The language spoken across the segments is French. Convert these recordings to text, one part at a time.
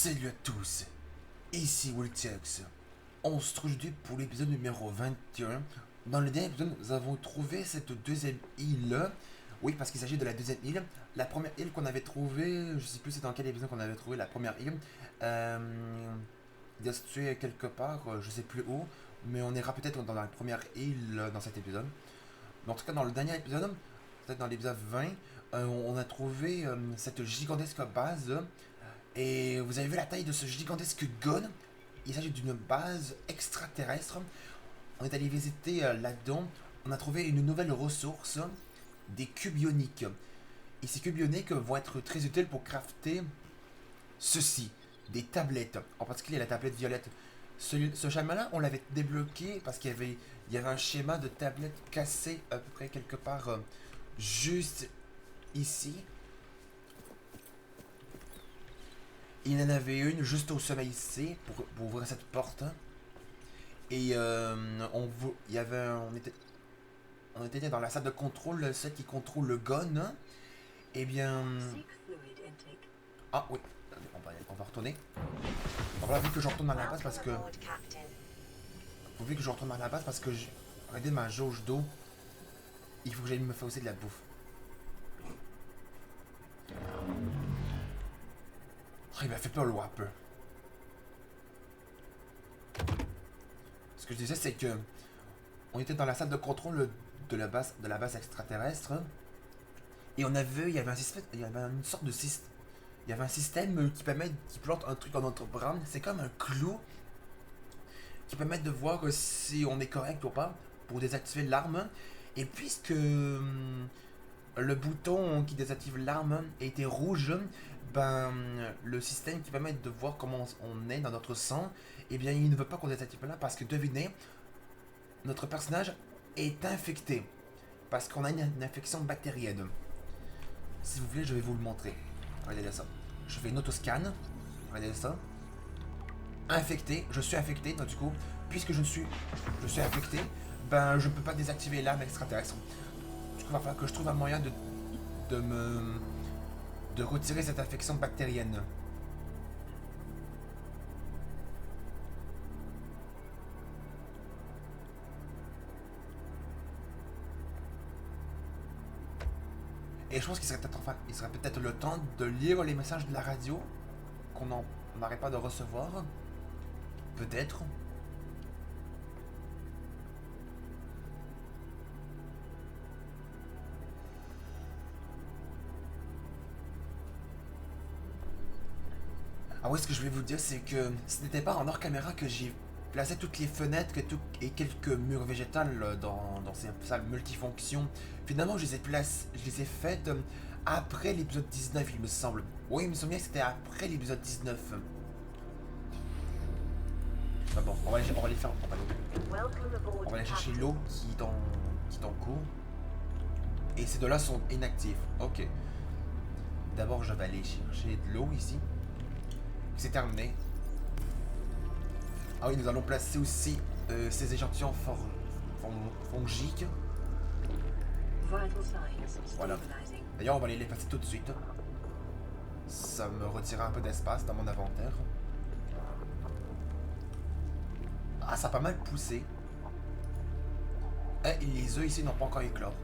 Salut à tous, ici Wiltix. On se trouve aujourd'hui pour l'épisode numéro 21. Dans le dernier épisode, nous avons trouvé cette deuxième île. Oui, parce qu'il s'agit de la deuxième île. La première île qu'on avait trouvée, je sais plus c'est dans quel épisode qu'on avait trouvé la première île. Il doit se tuer quelque part, je sais plus où. Mais on ira peut-être dans la première île dans cet épisode. Mais en tout cas, dans le dernier épisode, peut-être dans l'épisode 20, on a trouvé cette gigantesque base. Et vous avez vu la taille de ce gigantesque gun. Il s'agit d'une base extraterrestre. On est allé visiter là-dedans. On a trouvé une nouvelle ressource, des cubes ioniques. Et ces cubes ioniques vont être très utiles pour crafter ceci, des tablettes. En particulier la tablette violette. Ce schéma-là, on l'avait débloqué parce qu'il y avait un schéma de tablette cassé à peu près quelque part juste ici. Il y en avait une juste au sommet ici pour ouvrir cette porte. Et on était dans la salle de contrôle, celle qui contrôle le gun. Eh bien. Ah oui, on va retourner. Donc voilà, vu que je retourne à la base parce que. Vu que je retourne à la base parce que regardez ma jauge d'eau. Il faut que j'aille me faire aussi de la bouffe. Oh, il m'a fait peur le Whopper. Ce que je disais, c'est que on était dans la salle de contrôle de la base extraterrestre. Et on a vu, il y avait une sorte de système. Il y avait un système qui plante un truc dans notre bras. C'est comme un clou qui permet de voir si on est correct ou pas pour désactiver l'arme. Et puisque le bouton qui désactive l'arme était rouge, ben le système qui permet de voir comment on est dans notre sang, eh bien il ne veut pas qu'on désactive là parce que devinez, notre personnage est infecté parce qu'on a une infection bactérienne. Si vous voulez, je vais vous le montrer. Regardez ça. Je fais une autoscan. Regardez ça. Infecté. Je suis infecté. Donc du coup, puisque je suis infecté, ben je ne peux pas désactiver l'arme extraterrestre. Du coup, il va falloir que je trouve un moyen de retirer cette infection bactérienne. Et je pense qu'il serait peut-être le temps de lire les messages de la radio qu'on n'arrête pas de recevoir. Peut-être. Ah oui, ce que je voulais vous dire, c'est que ce n'était pas en hors caméra que j'ai placé toutes les fenêtres et quelques murs végétales dans ces salles multifonctions. Finalement, je les ai faites après l'épisode 19, il me semble. Oui, il me semble que c'était après l'épisode 19. Ah bon, on va aller faire. On va aller chercher l'eau qui est en cours. Et ces deux-là sont inactifs. Ok. D'abord, je vais aller chercher de l'eau ici. C'est terminé. Ah oui, nous allons placer aussi ces échantillons fongiques. Voilà. D'ailleurs, on va les passer tout de suite. Ça me retirera un peu d'espace dans mon inventaire. Ah, ça a pas mal poussé. Et les œufs ici n'ont pas encore éclore.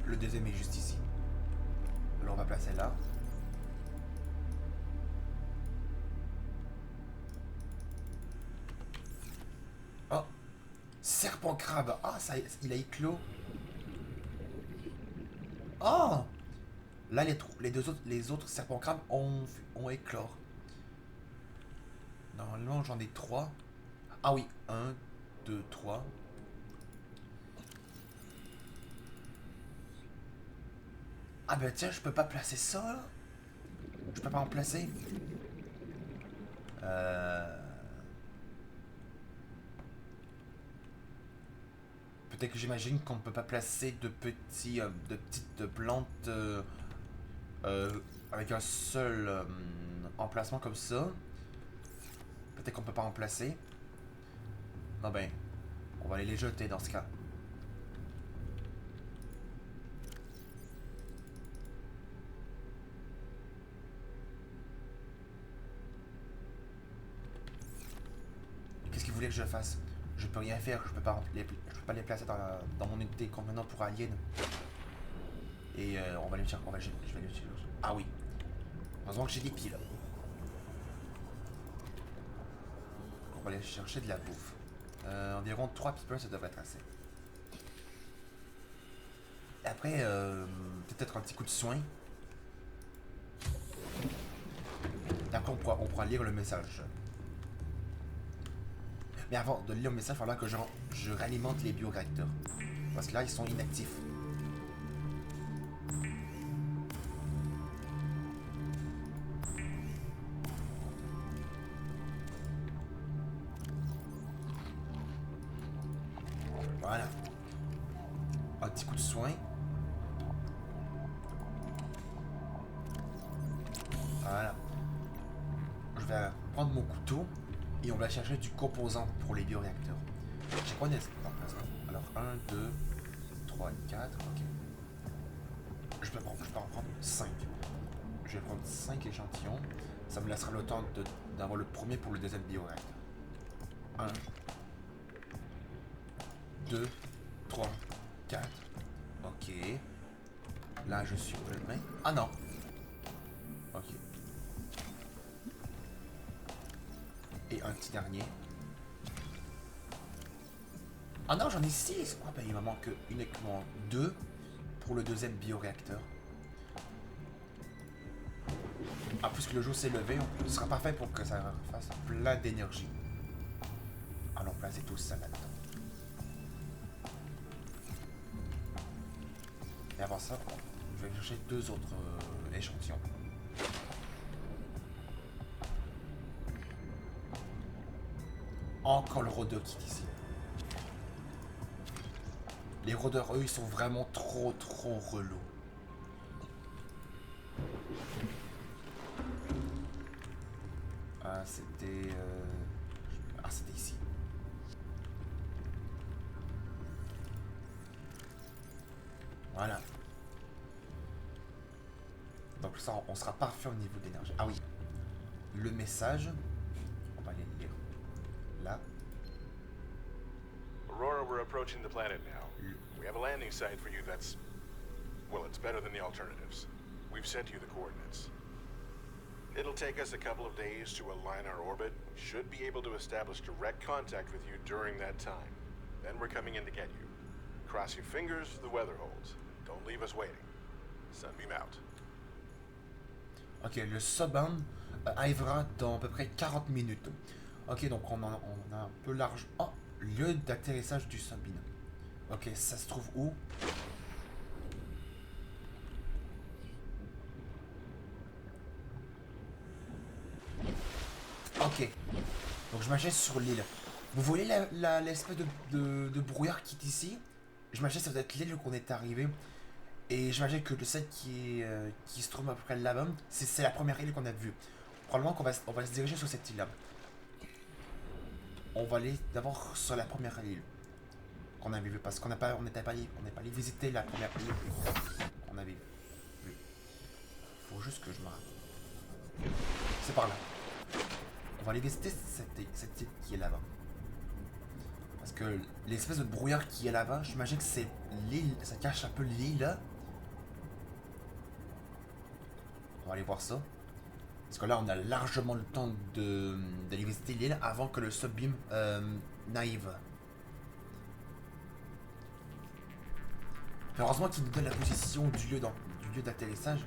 Le deuxième est juste ici. Alors on va placer là. Oh, serpent crabe. Ah, ça, il a éclos. Oh, là les autres serpents crabes ont éclore. Normalement j'en ai 3. Ah oui, 1, 2, 3. Ah ben tiens, je peux pas placer ça là. Je peux pas en placer. Peut-être que j'imagine qu'on ne peut pas placer de petites plantes avec un seul emplacement comme ça. Peut-être qu'on peut pas en placer. Non ben, on va aller les jeter dans ce cas. voulez que je fasse? Je peux rien faire, je peux pas les placer dans mon unité convenant pour Alien. Et on va aller chercher. Je vais aller chercher. Ah oui. Heureusement que j'ai des piles. On va aller chercher de la bouffe. Environ 3 pipeurs, ça devrait être assez. Et après, peut-être un petit coup de soin. Et après, on pourra lire le message. Mais avant de lire le message, il faudra que je réalimente les bioréacteurs. Parce que là, ils sont inactifs. Voilà. Un petit coup de soin. Voilà. Je vais prendre mon couteau et on va chercher du composant pour les bioréacteurs. J'ai quoi en place? Alors 1, 2, 3, 4, ok. Je peux en prendre 5. Je vais prendre 5 échantillons. Ça me laissera le temps d'avoir le premier pour le deuxième bioréacteur. 1, 2, 3, 4. Ok. Là, je suis plein. Ah non. Ok. Et un petit dernier. Ah non, j'en ai 6. Ah ben, il me manque uniquement 2 pour le deuxième bioréacteur. Ah, puisque le jour s'est levé, ce sera parfait pour que ça fasse plein d'énergie. Allons placer tout ça là-dedans. Et avant ça, je vais chercher 2 autres échantillons. Encore le rôdeur qui est ici. Les rôdeurs, eux, ils sont vraiment trop relous. Ah, c'était... Ah, c'était ici. Voilà. Donc ça, on sera parfait au niveau d'énergie. Ah oui. Le message. On va aller le lire. Là. Aurora, we're approaching the planet now. We have a landing site for you that's... well, it's better than the alternatives. We've sent you the coordinates. It'll take us a couple of days to align our orbit. We should be able to establish direct contact with you during that time. Then we're coming in to get you. Cross your fingers, the weather holds. Don't leave us waiting. Sunbeam out. Ok, le Subban arrivera dans à peu près 40 minutes. Ok, donc on a un peu large... Oh, lieu d'atterrissage du Sunbeam. Ok, ça se trouve où? Ok, donc je m'achète sur l'île. Vous voyez l'espèce de brouillard qui est ici? Je m'achète, ça doit être l'île qu'on est arrivé. Et j'imagine que celle qui se trouve à peu près là-bas, c'est la première île qu'on a vue. Probablement on va se diriger sur cette île-là. On va aller d'abord sur la première île qu'on avait vue, parce qu'on n'est pas allé visiter la première île qu'on avait vue. Faut juste que je me rappelle. C'est par là. On va aller visiter cette île qui est là-bas. Parce que l'espèce de brouillard qui est là-bas, j'imagine que c'est l'île, ça cache un peu l'île. On va aller voir ça. Parce que là, on a largement le temps d'aller visiter l'île avant que le Subbeam n'arrive. Heureusement qu'il nous donne la position du lieu d'atterrissage.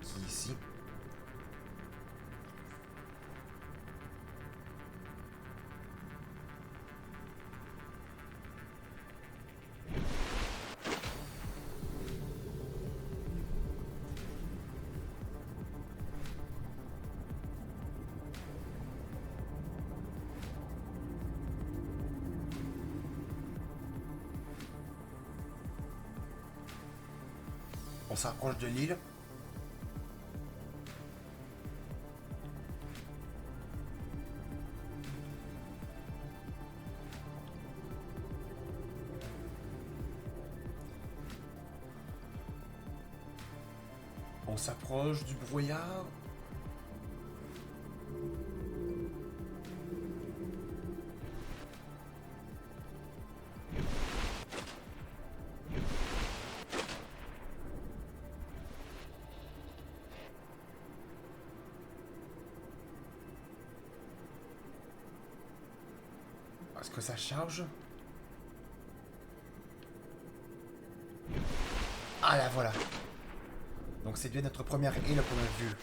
Qui est ici. On s'approche de l'île. On s'approche du brouillard. Est-ce que ça charge? Ah là, voilà. Donc c'est bien notre première île qu'on a vue.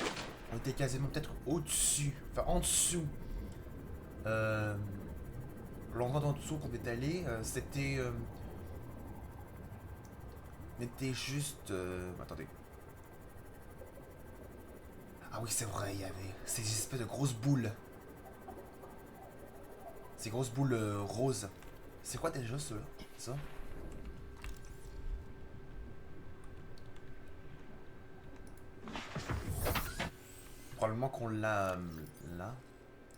On était quasiment peut-être au-dessus. Enfin, en dessous. L'endroit d'en dessous qu'on est allé, c'était... était juste... attendez. Ah oui, c'est vrai, il y avait ces espèces de grosses boules. Ces grosses boules roses. C'est quoi déjà ceux-là? Ça? Probablement qu'on l'a là.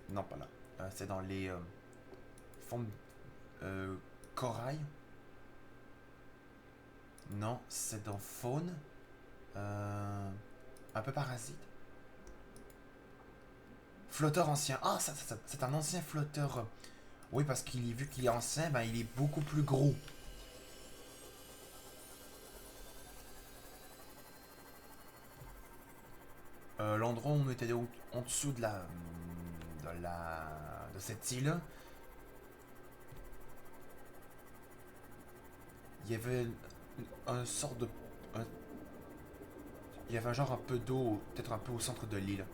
Non, pas là. C'est dans les fonds corail. Non, c'est dans faune. Un peu parasite. Flotteur ancien. Ah, c'est un ancien flotteur. Oui, parce qu'il vu qu'il est ancien, ben, il est beaucoup plus gros. L'endroit où on était en dessous de de cette île, il y avait un sort de... il y avait un genre un peu d'eau, peut-être un peu au centre de l'île.